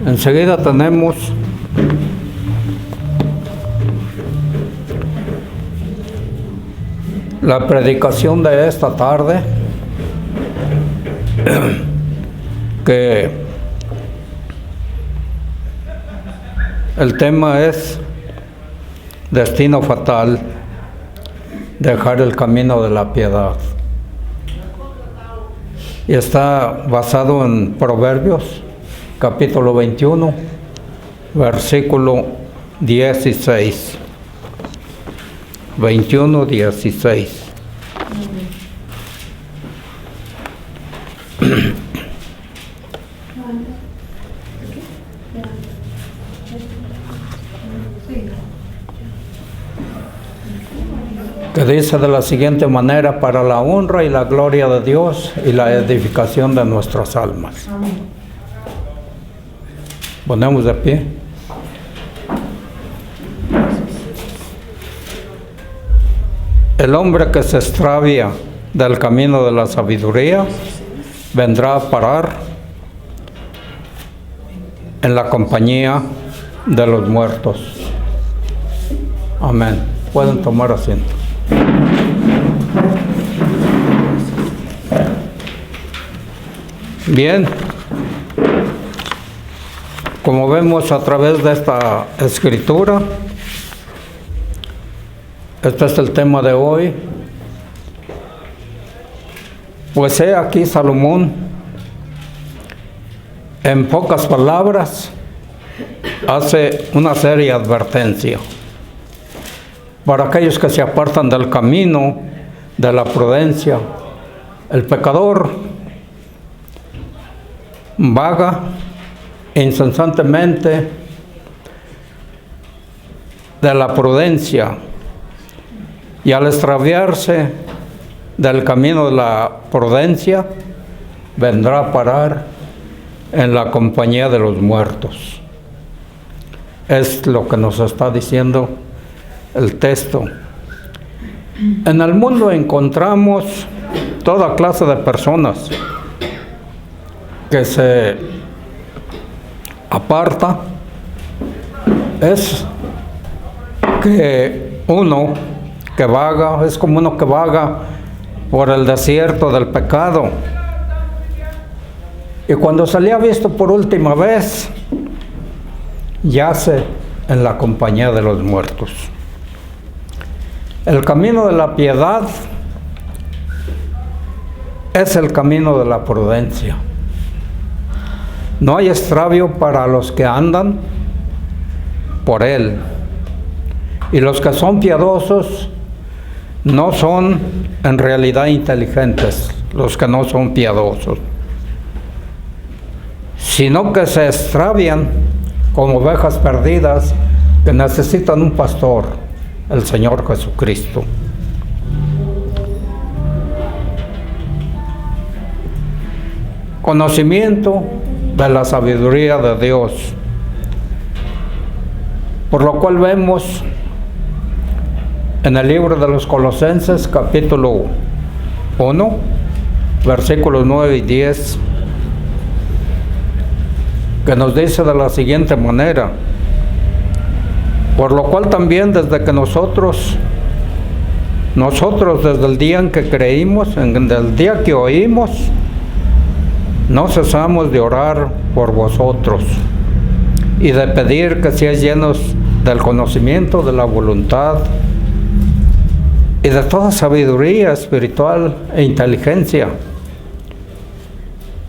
Enseguida tenemos la predicación de esta tarde, que el tema es destino fatal, dejar el camino de la piedad. Y está basado en Proverbios, capítulo 21, versículo 16. 21, 16. Que dice de la siguiente manera: para la honra y la gloria de Dios y la edificación de nuestras almas. Ponemos de pie. El hombre que se extravia del camino de la sabiduría vendrá a parar en la compañía de los muertos. Amén. Pueden tomar asiento. Bien, como vemos a través de esta escritura, este es el tema de hoy. Pues he aquí Salomón, en pocas palabras, hace una seria advertencia para aquellos que se apartan del camino de la prudencia. El pecador vaga incesantemente de la prudencia, y al extraviarse del camino de la prudencia, vendrá a parar en la compañía de los muertos. Es lo que nos está diciendo el texto. En el mundo encontramos toda clase de personas que se aparta. Es que uno que vaga, es como uno que vaga por el desierto del pecado. Y cuando se le ha visto por última vez, yace en la compañía de los muertos. El camino de la piedad es el camino de la prudencia. No hay extravio para los que andan por él. Y los que son piadosos no son en realidad inteligentes, los que no son piadosos, sino que se extravian como ovejas perdidas que necesitan un pastor, el Señor Jesucristo. Conocimiento de la sabiduría de Dios, por lo cual vemos en el libro de los Colosenses, capítulo 1, versículos 9 y 10, que nos dice de la siguiente manera: por lo cual también desde que nosotros desde el día en que creímos, el día que oímos, no cesamos de orar por vosotros y de pedir que seáis llenos del conocimiento de la voluntad y de toda sabiduría espiritual e inteligencia,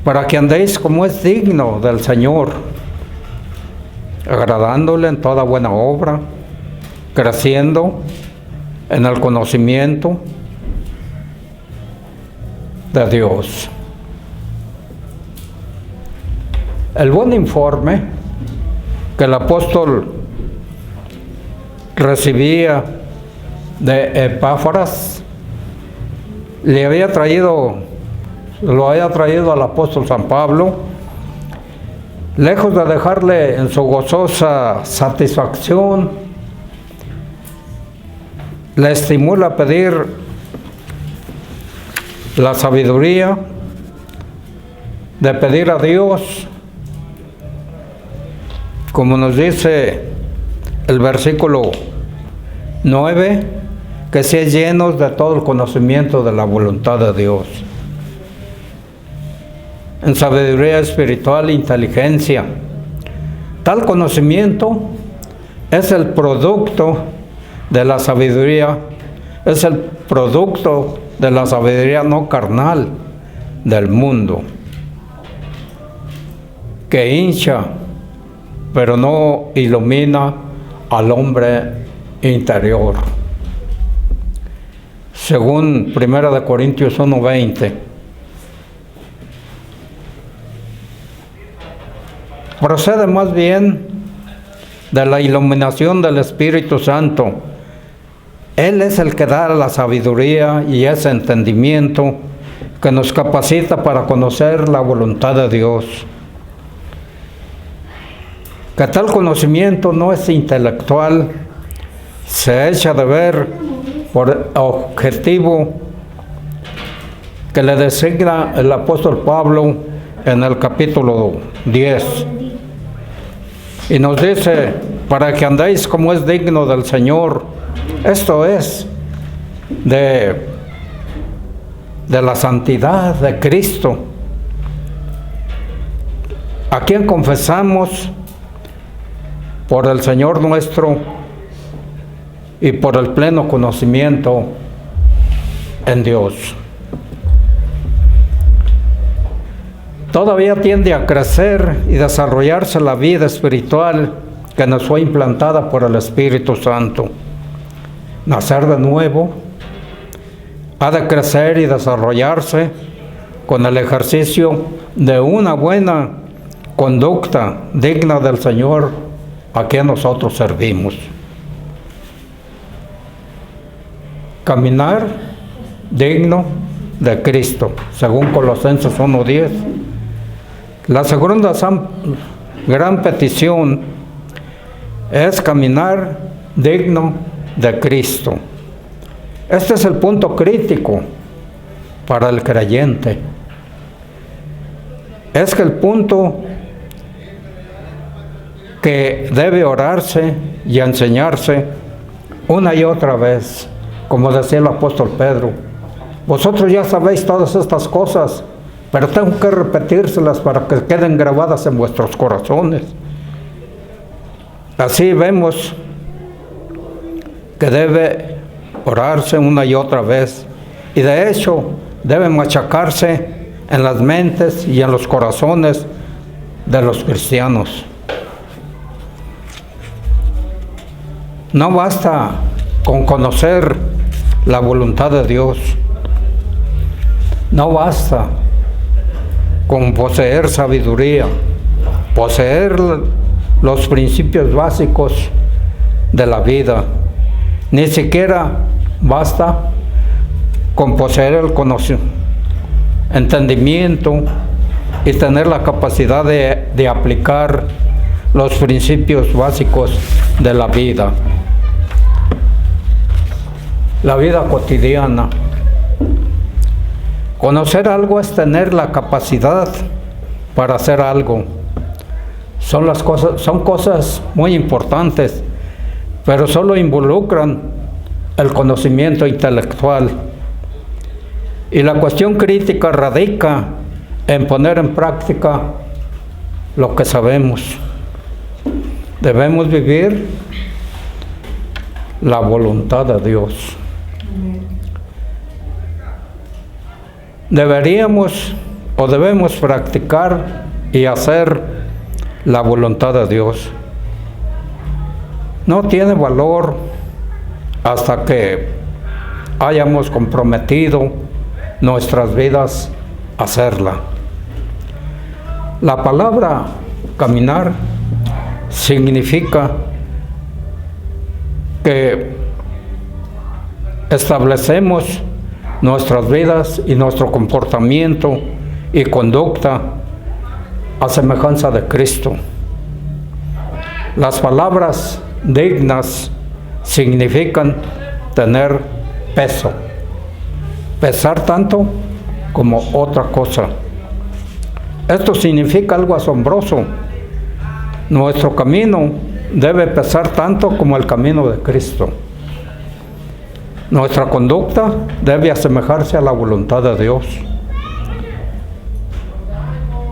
para que andéis como es digno del Señor, agradándole en toda buena obra, creciendo en el conocimiento de Dios. El buen informe que el apóstol recibía de Epáfras lo había traído al apóstol San Pablo, lejos de dejarle en su gozosa satisfacción, le estimula a pedir la sabiduría, de pedir a Dios como nos dice el versículo 9, que sean llenos de todo el conocimiento de la voluntad de Dios, en sabiduría espiritual e inteligencia. Tal conocimiento es el producto de la sabiduría, es el producto de la sabiduría no carnal del mundo, que hincha, pero no ilumina al hombre interior. Según 1 Corintios 1:20. Procede más bien de la iluminación del Espíritu Santo. Él es el que da la sabiduría y ese entendimiento que nos capacita para conocer la voluntad de Dios. Que tal conocimiento no es intelectual, se echa de ver por objetivo que le designa el apóstol Pablo en el capítulo 10. Y nos dice, para que andéis como es digno del Señor. Esto es de la santidad de Cristo, a quien confesamos por el Señor nuestro y por el pleno conocimiento en Dios. Todavía tiende a crecer y desarrollarse la vida espiritual que nos fue implantada por el Espíritu Santo. Nacer de nuevo ha de crecer y desarrollarse con el ejercicio de una buena conducta digna del Señor a quien nosotros servimos. Caminar digno de Cristo, según Colosenses 1:10. La segunda gran petición es caminar digno de Cristo. Este es el punto crítico para el creyente. Es que el punto que debe orarse y enseñarse una y otra vez, como decía el apóstol Pedro. Vosotros ya sabéis todas estas cosas, pero tengo que repetírselas para que queden grabadas en vuestros corazones. Así vemos que debe orarse una y otra vez, y de hecho debe machacarse en las mentes y en los corazones de los cristianos. No basta con conocer la voluntad de Dios, no basta con poseer sabiduría, poseer los principios básicos de la vida. Ni siquiera basta con poseer el entendimiento y tener la capacidad de aplicar los principios básicos de la vida cotidiana. Conocer algo es tener la capacidad para hacer algo. Son cosas muy importantes, pero solo involucran el conocimiento intelectual. Y la cuestión crítica radica en poner en práctica lo que sabemos. Debemos vivir la voluntad de Dios. Debemos practicar y hacer la voluntad de Dios. No tiene valor hasta que hayamos comprometido nuestras vidas a hacerla. La palabra caminar significa que establecemos nuestras vidas y nuestro comportamiento y conducta a semejanza de Cristo. Las palabras dignas significan tener peso, pesar tanto como otra cosa. Esto significa algo asombroso, Nuestro camino debe pesar tanto como el camino de Cristo. Nuestra conducta debe asemejarse a la voluntad de Dios.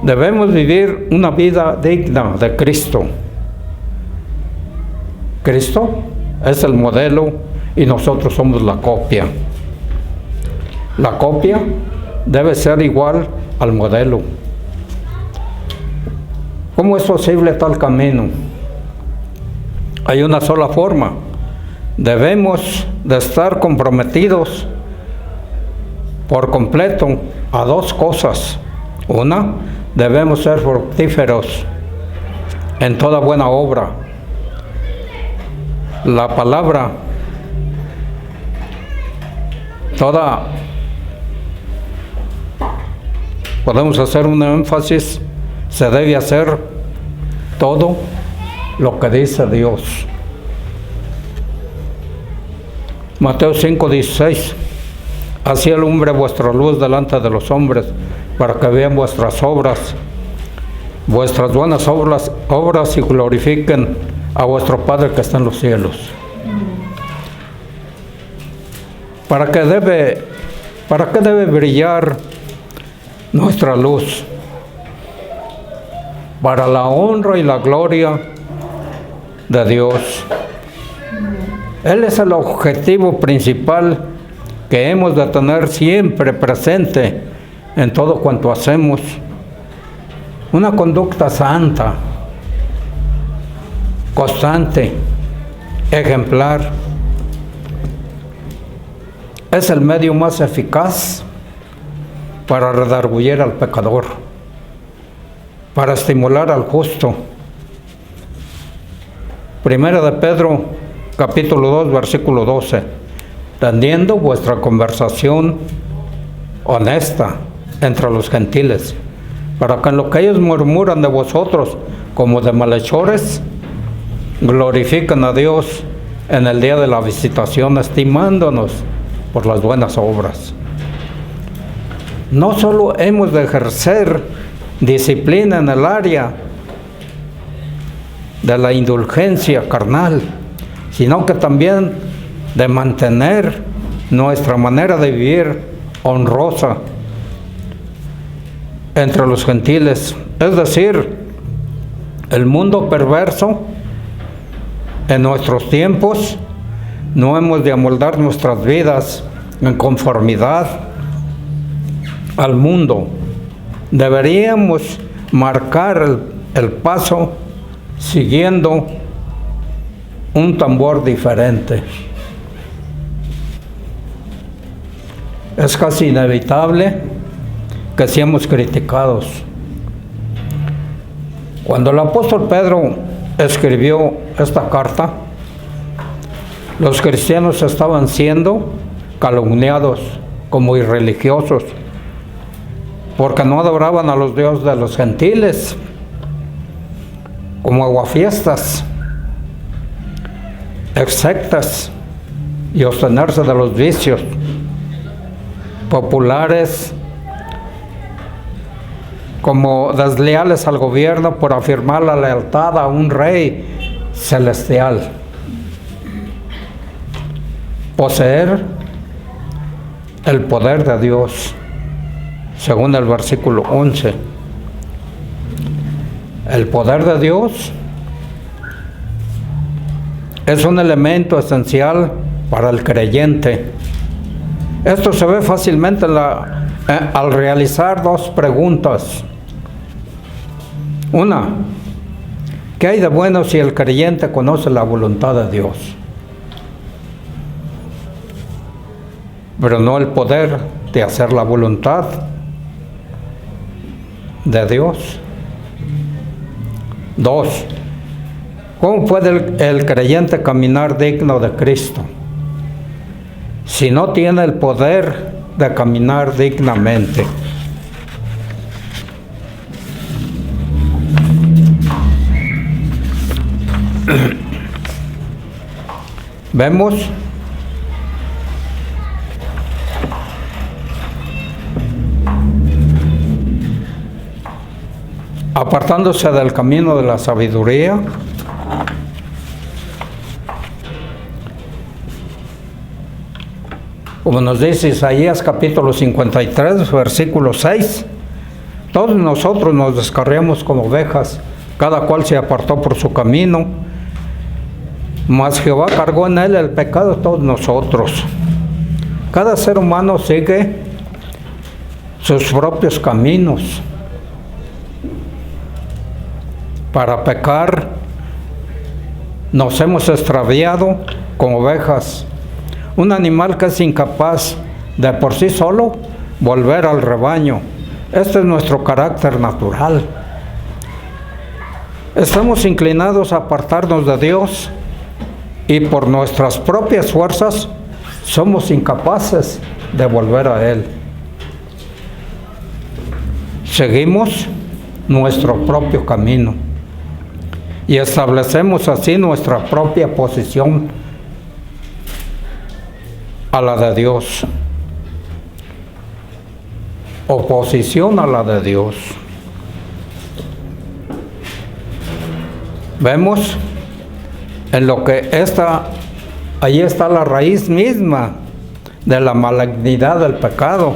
Debemos vivir una vida digna de Cristo. Cristo es el modelo y nosotros somos la copia. La copia debe ser igual al modelo. ¿Cómo es posible tal camino? Hay una sola forma. Debemos de estar comprometidos por completo a dos cosas. Una, debemos ser fructíferos en toda buena obra. La palabra, podemos hacer un énfasis, se debe hacer todo lo que dice Dios. Mateo 5:16. Así alumbre vuestra luz delante de los hombres, para que vean vuestras obras, vuestras buenas obras y glorifiquen a vuestro Padre que está en los cielos. ¿Para qué debe brillar nuestra luz? Para la honra y la gloria de Dios. Él es el objetivo principal que hemos de tener siempre presente en todo cuanto hacemos. Una conducta santa, constante, ejemplar. Es el medio más eficaz para redarguir al pecador, para estimular al justo. Primera de Pedro, capítulo 2, versículo 12. Teniendo vuestra conversación honesta entre los gentiles, para que en lo que ellos murmuran de vosotros como de malhechores, glorifiquen a Dios en el día de la visitación, estimándonos por las buenas obras. No solo hemos de ejercer disciplina en el área de la indulgencia carnal, sino que también de mantener nuestra manera de vivir honrosa entre los gentiles. Es decir, el mundo perverso en nuestros tiempos, no hemos de amoldar nuestras vidas en conformidad al mundo. Deberíamos marcar el paso siguiendo un tambor diferente. Es casi inevitable que seamos criticados. Cuando el apóstol Pedro escribió esta carta, los cristianos estaban siendo calumniados como irreligiosos, porque no adoraban a los dioses de los gentiles, como aguafiestas, sectas y abstenerse de los vicios populares, como desleales al gobierno por afirmar la lealtad a un rey celestial. Poseer el poder de Dios, según el versículo 11. El poder de Dios es un elemento esencial para el creyente. Esto se ve fácilmente al realizar dos preguntas. Una, ¿qué hay de bueno si el creyente conoce la voluntad de Dios, pero no el poder de hacer la voluntad de Dios? Dos, ¿cómo puede el creyente caminar digno de Cristo si no tiene el poder de caminar dignamente? Vemos apartándose del camino de la sabiduría, como nos dice Isaías capítulo 53, versículo 6, todos nosotros nos descarriamos como ovejas, cada cual se apartó por su camino, mas Jehová cargó en él el pecado de todos nosotros. Cada ser humano sigue sus propios caminos. Para pecar nos hemos extraviado como ovejas. Un animal que es incapaz de por sí solo volver al rebaño. Este es nuestro carácter natural. Estamos inclinados a apartarnos de Dios y por nuestras propias fuerzas somos incapaces de volver a Él. Seguimos nuestro propio camino y establecemos así nuestra propia posición a la de Dios, oposición a la de Dios. Vemos en lo que ahí está la raíz misma de la malignidad del pecado.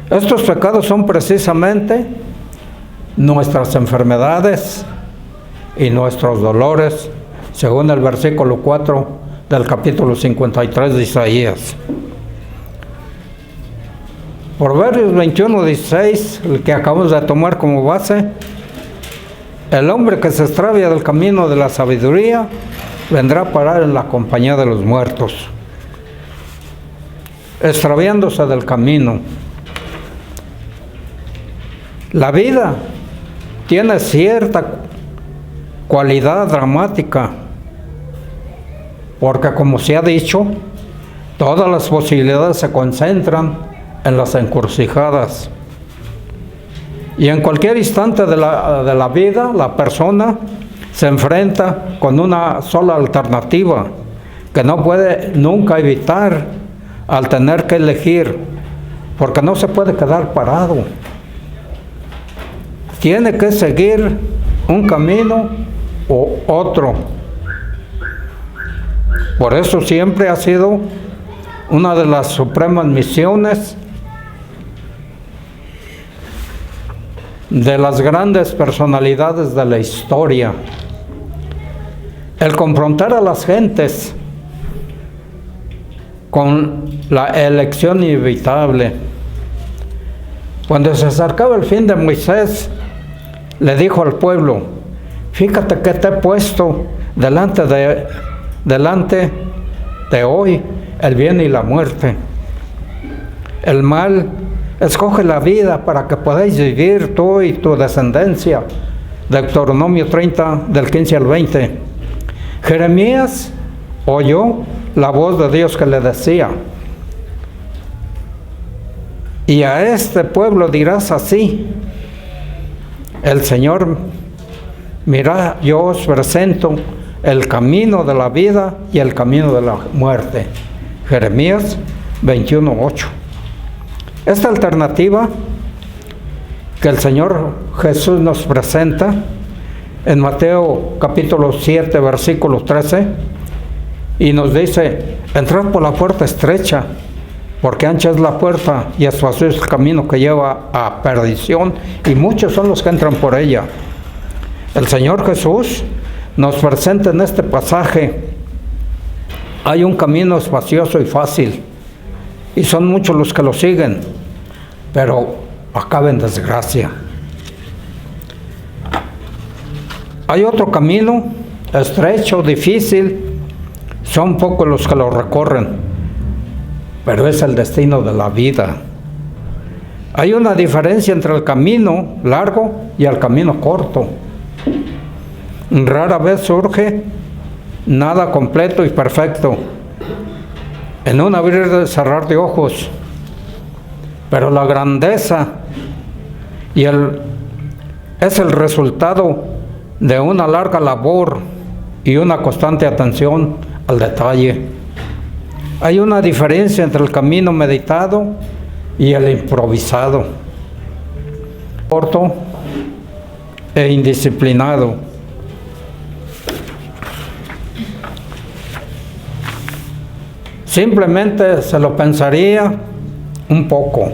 Estos pecados son precisamente nuestras enfermedades y nuestros dolores, según el versículo 4 del capítulo 53 de Isaías. Proverbios 21:16, el que acabamos de tomar como base: el hombre que se extravia del camino de la sabiduría vendrá a parar en la compañía de los muertos. Extraviándose del camino. La vida tiene cierta cualidad dramática, porque como se ha dicho, todas las posibilidades se concentran en las encrucijadas. Y en cualquier instante de la vida, la persona se enfrenta con una sola alternativa que no puede nunca evitar al tener que elegir, porque no se puede quedar parado. Tiene que seguir un camino u otro. Por eso siempre ha sido una de las supremas misiones de las grandes personalidades de la historia, el confrontar a las gentes con la elección inevitable. Cuando se acercaba el fin de Moisés, le dijo al pueblo: fíjate que te he puesto delante de hoy el bien y la muerte, el mal. Escoge la vida para que podáis vivir tú y tu descendencia. Deuteronomio 30, del 15 al 20. Jeremías oyó la voz de Dios que le decía: y a este pueblo dirás así: el Señor, mira, yo os presento el camino de la vida y el camino de la muerte. Jeremías 21:8. Esta alternativa que el Señor Jesús nos presenta en Mateo capítulo 7, versículo 13, y nos dice: entrad por la puerta estrecha, porque ancha es la puerta y espacioso es el camino que lleva a perdición, y muchos son los que entran por ella. El Señor Jesús nos presenta en este pasaje: hay un camino espacioso y fácil, y son muchos los que lo siguen, pero acaba en desgracia. Hay otro camino estrecho, difícil, son pocos los que lo recorren, pero es el destino de la vida. Hay una diferencia entre el camino largo y el camino corto. Rara vez surge nada completo y perfecto en un abrir y cerrar de ojos, pero la grandeza es el resultado de una larga labor y una constante atención al detalle. Hay una diferencia entre el camino meditado y el improvisado. Corto e indisciplinado. Simplemente se lo pensaría un poco.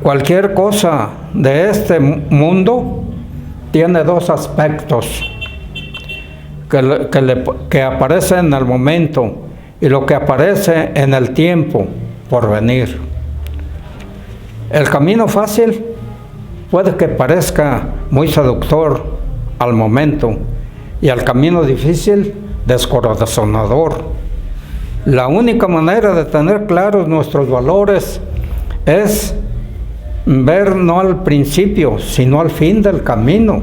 Cualquier cosa de este mundo tiene dos aspectos que aparece en el momento y lo que aparece en el tiempo por venir. El camino fácil puede que parezca muy seductor al momento y el camino difícil descorazonador. La única manera de tener claros nuestros valores es ver no al principio, sino al fin del camino.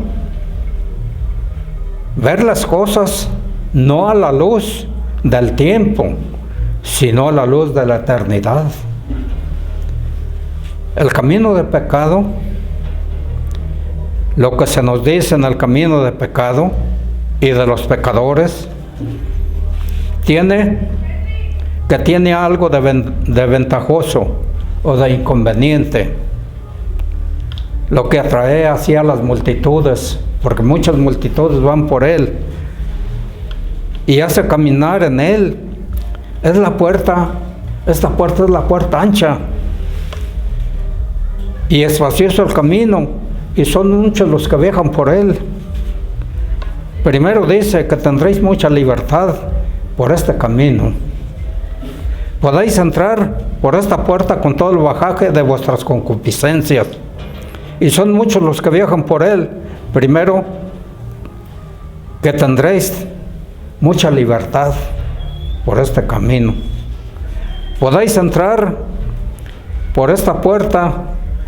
Ver las cosas no a la luz del tiempo, sino a la luz de la eternidad. El camino de pecado, lo que se nos dice en el camino de pecado y de los pecadores, tiene algo de ventajoso o de inconveniente, lo que atrae hacia las multitudes, porque muchas multitudes van por él y hace caminar en él. Esta puerta es la puerta ancha y espacioso el camino, y son muchos los que viajan por él. Primero dice que tendréis mucha libertad por este camino. Podéis entrar por esta puerta con todo el bagaje de vuestras concupiscencias, y son muchos los que viajan por él. Primero, que tendréis mucha libertad por este camino. Podéis entrar por esta puerta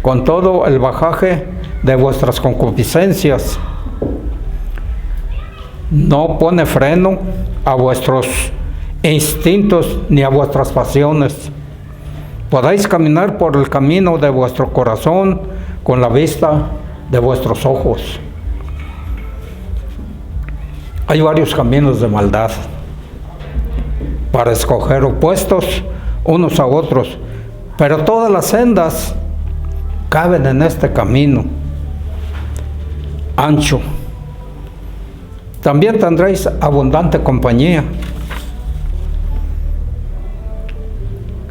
con todo el bagaje de vuestras concupiscencias. No pone freno a vuestros instintos ni a vuestras pasiones. Podéis caminar por el camino de vuestro corazón con la vista de vuestros ojos. Hay varios caminos de maldad para escoger opuestos unos a otros, pero todas las sendas caben en este camino ancho. También tendréis abundante compañía.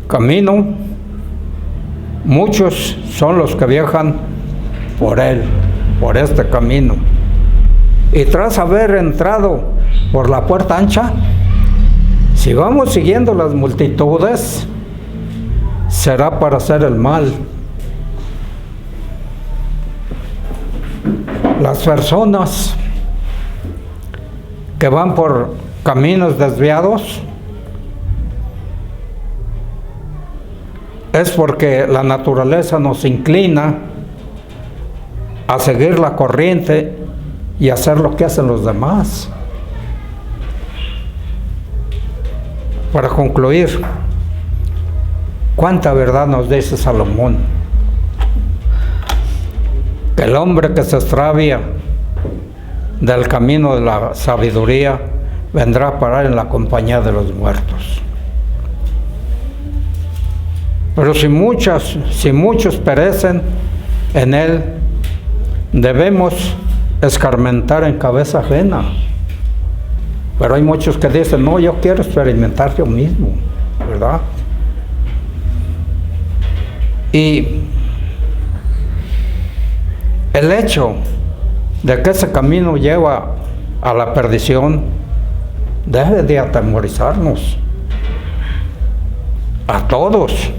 Camino, muchos son los que viajan por él, por este camino. Y tras haber entrado por la puerta ancha, si vamos siguiendo las multitudes, será para hacer el mal. Las personas que van por caminos desviados es porque la naturaleza nos inclina a seguir la corriente y hacer lo que hacen los demás. Para concluir, ¿cuánta verdad nos dice Salomón? Que el hombre que se extravía del camino de la sabiduría vendrá a parar en la compañía de los muertos. Pero si muchos perecen en él, debemos escarmentar en cabeza ajena. Pero hay muchos que dicen, no, yo quiero experimentar yo mismo, ¿verdad? Y el hecho de que ese camino lleva a la perdición debe de atemorizarnos a todos,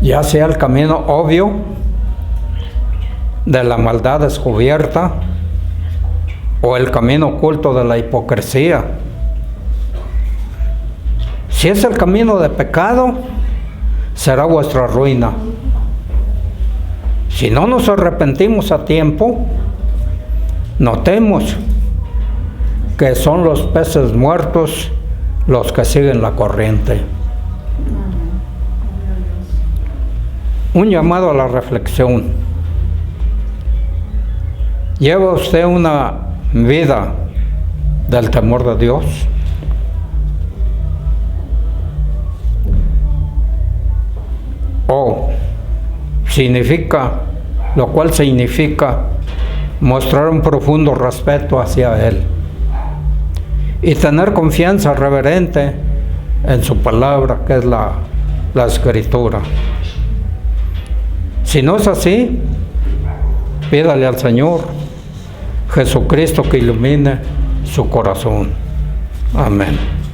ya sea el camino obvio de la maldad descubierta o el camino oculto de la hipocresía. Si es el camino de pecado, será vuestra ruina. Si no nos arrepentimos a tiempo, notemos que son los peces muertos los que siguen la corriente. Un llamado a la reflexión. ¿Lleva usted una vida del temor de Dios? ¿O lo cual significa mostrar un profundo respeto hacia Él y tener confianza reverente en su palabra, que es la Escritura. Si no es así, pídale al Señor Jesucristo que ilumine su corazón. Amén.